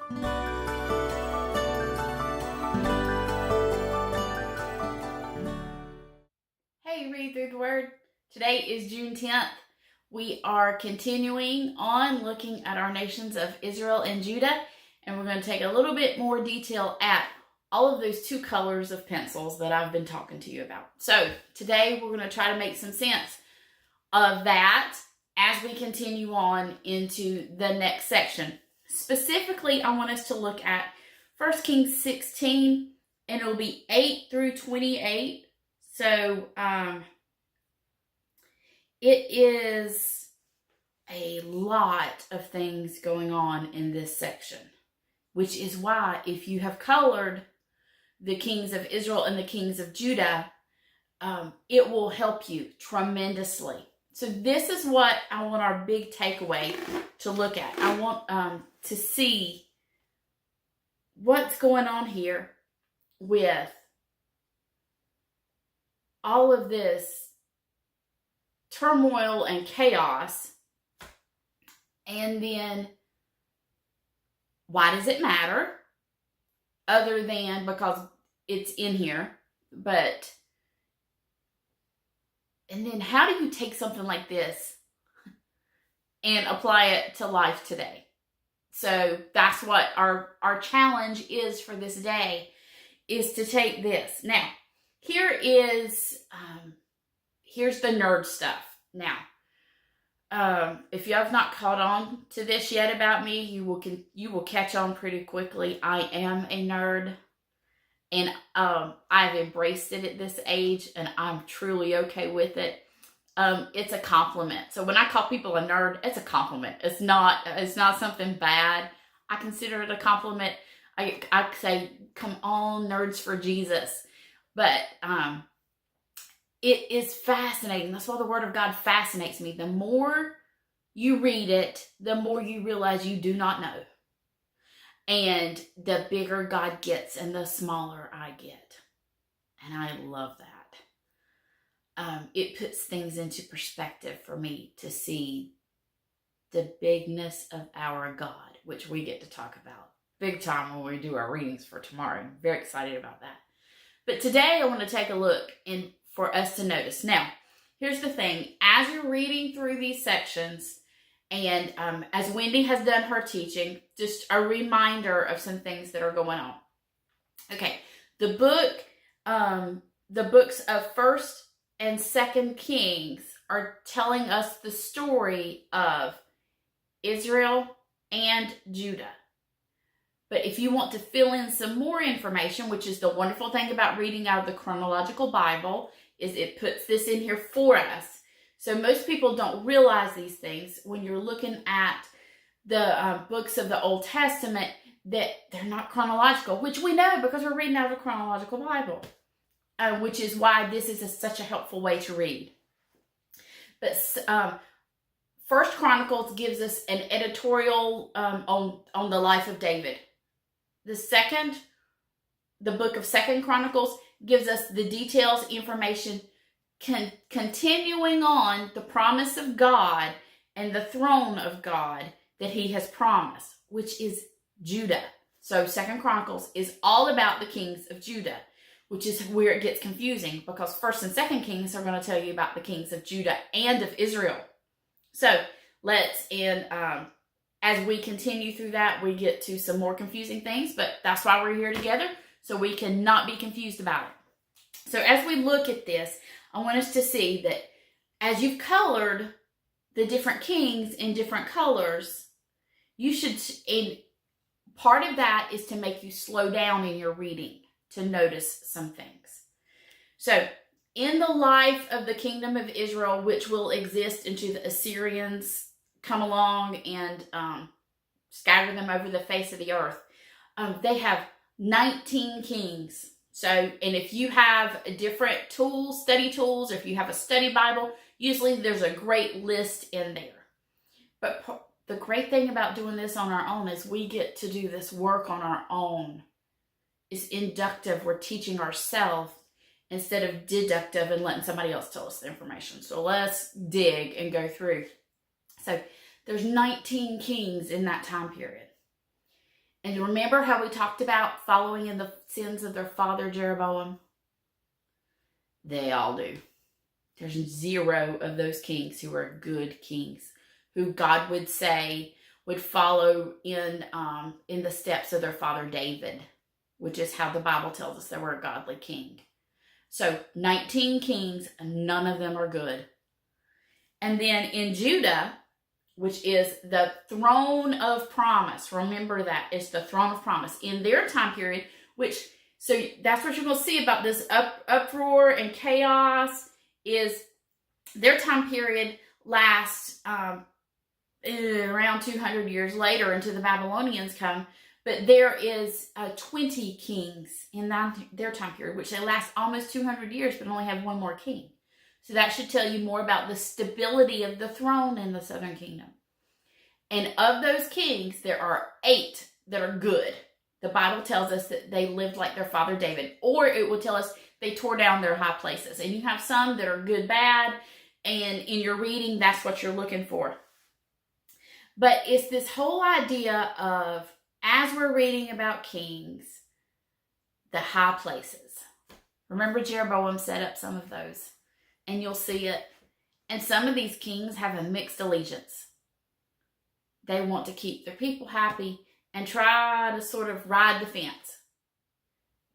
Hey, read through the word. Today is June 10th. We are continuing on looking at our nations of Israel and Judah, and we're going to take a little bit more detail at all of those two colors of pencils that I've been talking to you about. So today we're going to try to make some sense of that as we continue on into the next section. Specifically, I want us to look at 1 Kings 16, and it'll be 8 through 28. So it is a lot of things going on in this section, which is why if you have colored the kings of Israel and the kings of Judah, it will help you tremendously. So this is what I want our big takeaway to look at. I want to see what's going on here with all of this turmoil and chaos, and then why does it matter other than because it's in here, and then how do you take something like this and apply it to life today? So that's what our challenge is for this day, is to take this. Now, here's the nerd stuff. Now, if you have not caught on to this yet about me, you will catch on pretty quickly. I am a nerd, and I've embraced it at this age, and I'm truly okay with it. It's a compliment. So when I call people a nerd, it's a compliment. It's not something bad. I consider it a compliment. I say, come on, nerds for Jesus. But it is fascinating. That's why the Word of God fascinates me. The more you read it, the more you realize you do not know. And the bigger God gets and the smaller I get. And I love that. It puts things into perspective for me to see the bigness of our God, which we get to talk about big time when we do our readings for tomorrow. I'm very excited about that. But today I want to take a look and for us to notice. Now, here's the thing. As you're reading through these sections, and as Wendy has done her teaching, just a reminder of some things that are going on. Okay, the books of 1st and 2nd Kings are telling us the story of Israel and Judah. But if you want to fill in some more information, which is the wonderful thing about reading out of the chronological Bible, is it puts this in here for us. So most people don't realize these things when you're looking at the books of the Old Testament, that they're not chronological, which we know because we're reading out of the chronological Bible, which is why this is such a helpful way to read. But First Chronicles gives us an editorial on the life of David. The book of 2nd Chronicles gives us the details, information, continuing on the promise of God and the throne of God that he has promised, which is Judah. So 2nd Chronicles is all about the kings of Judah, which is where it gets confusing because 1st and 2nd Kings are going to tell you about the kings of Judah and of Israel. So as we continue through that, we get to some more confusing things, but that's why we're here together, so we can not be confused about it. So as we look at this, I want us to see that as you've colored the different kings in different colors, and part of that is to make you slow down in your reading, to notice some things. So in the life of the kingdom of Israel, which will exist until the Assyrians come along and scatter them over the face of the earth, they have 19 kings. So, and if you have different tools, study tools, or if you have a study Bible, usually there's a great list in there. But the great thing about doing this on our own is we get to do this work on our own. It's inductive. We're teaching ourselves instead of deductive and letting somebody else tell us the information. So let's dig and go through. So there's 19 kings in that time period. And remember how we talked about following in the sins of their father Jeroboam? They all do. There's 0 of those kings who are good kings, who God would say would follow in the steps of their father David, which is how the Bible tells us they were a godly king. So 19 kings, none of them are good. And then in Judah, which is the throne of promise. Remember that. It's the throne of promise. In their time period, so that's what you're going to see about this uproar and chaos, is their time period lasts around 200 years later until the Babylonians come. But there is 20 kings in their time period, which they last almost 200 years, but only have one more king. So that should tell you more about the stability of the throne in the southern kingdom. And of those kings, there are 8 that are good. The Bible tells us that they lived like their father David. Or it will tell us they tore down their high places. And you have some that are good, bad. And in your reading, that's what you're looking for. But it's this whole idea of, as we're reading about kings, the high places. Remember, Jeroboam set up some of those. And you'll see it. And some of these kings have a mixed allegiance. They want to keep their people happy and try to sort of ride the fence.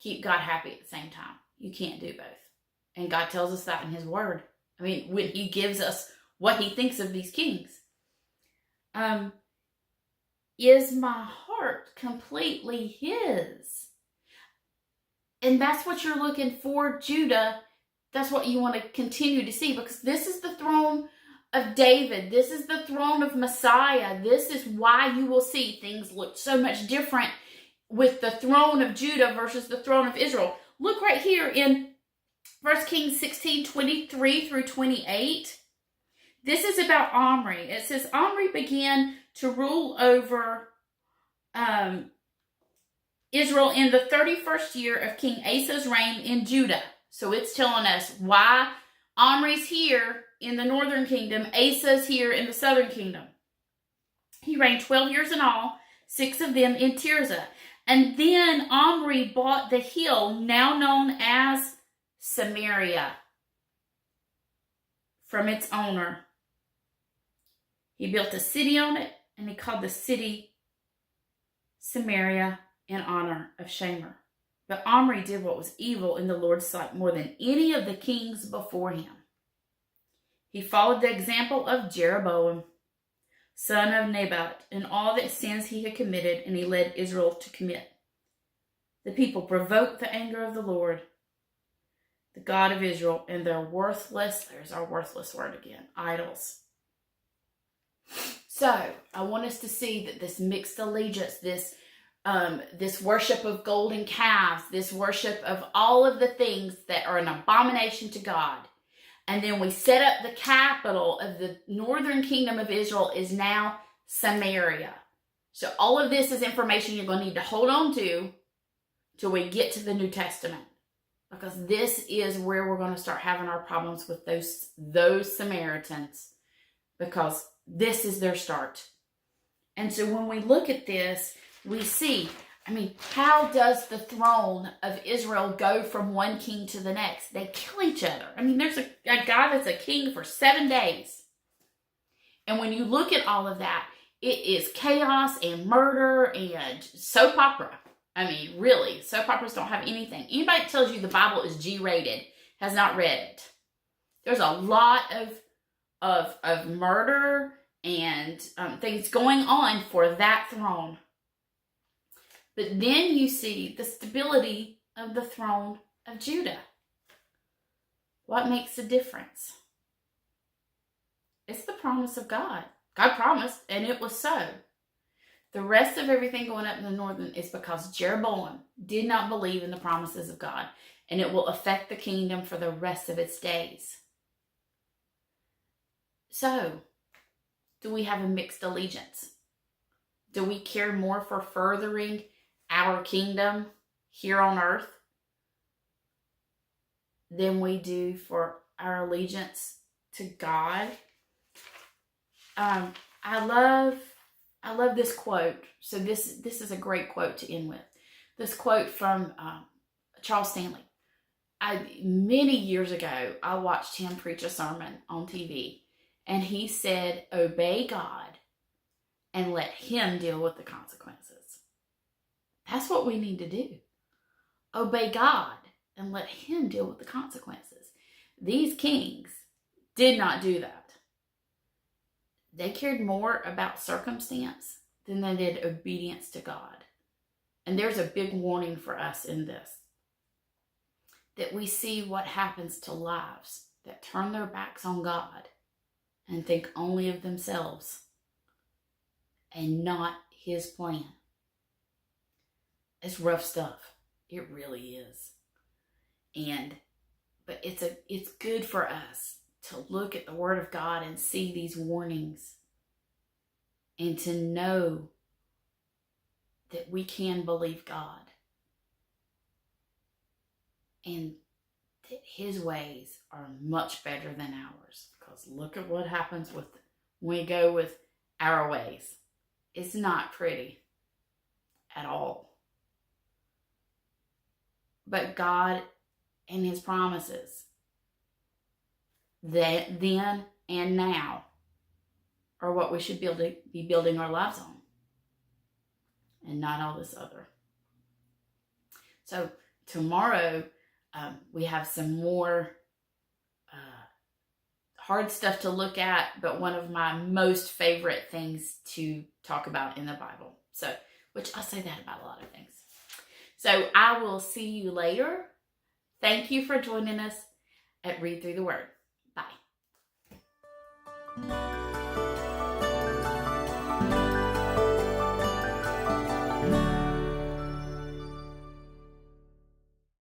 Keep God happy at the same time. You can't do both. And God tells us that in his word. I mean, when he gives us what he thinks of these kings. Is my heart completely his? And that's what you're looking for, Judah. That's what you want to continue to see, because this is the throne of David. This is the throne of Messiah. This is why you will see things look so much different with the throne of Judah versus the throne of Israel. Look right here in 1 Kings 16, 23 through 28. This is about Omri. It says, Omri began to rule over Israel in the 31st year of King Asa's reign in Judah. So it's telling us why Omri's here in the northern kingdom, Asa's here in the southern kingdom. He reigned 12 years in all, 6 of them in Tirzah. And then Omri bought the hill now known as Samaria from its owner. He built a city on it, and he called the city Samaria in honor of Shamer. But Omri did what was evil in the Lord's sight more than any of the kings before him. He followed the example of Jeroboam, son of Nebat, in all the sins he had committed, and he led Israel to commit. The people provoked the anger of the Lord, the God of Israel, and their worthless, there's our worthless word again, idols. So, I want us to see that this mixed allegiance, this worship of golden calves, this worship of all of the things that are an abomination to God. And then we set up the capital of the northern kingdom of Israel is now Samaria. So all of this is information you're going to need to hold on to till we get to the New Testament. Because this is where we're going to start having our problems with those Samaritans. Because this is their start. And so when we look at this, we see, how does the throne of Israel go from one king to the next? They kill each other. There's a guy that's a king for 7 days. And when you look at all of that, it is chaos and murder and soap opera. Really, soap operas don't have anything. Anybody that tells you the Bible is G-rated has not read it. There's a lot of murder and things going on for that throne. But then you see the stability of the throne of Judah. What makes the difference? It's the promise of God. God promised, and it was so. The rest of everything going up in the northern is because Jeroboam did not believe in the promises of God, and it will affect the kingdom for the rest of its days. So, do we have a mixed allegiance? Do we care more for furthering our kingdom here on earth than we do for our allegiance to God? I love I love this quote. So this is a great quote to end with. This quote from Charles Stanley. Many years ago, I watched him preach a sermon on TV, and he said, obey God and let him deal with the consequences. That's what we need to do. Obey God and let him deal with the consequences. These kings did not do that. They cared more about circumstance than they did obedience to God. And there's a big warning for us in this. That we see what happens to lives that turn their backs on God and think only of themselves and not his plan. It's rough stuff. It really is. But it's good for us to look at the Word of God and see these warnings and to know that we can believe God and that his ways are much better than ours. Because look at what happens when we go with our ways. It's not pretty at all. But God and his promises, that then and now, are what we should be building our lives on, and not all this other. So tomorrow we have some more hard stuff to look at, but one of my most favorite things to talk about in the Bible. So, which I say that about a lot of things. So I will see you later. Thank you for joining us at Read Through the Word. Bye.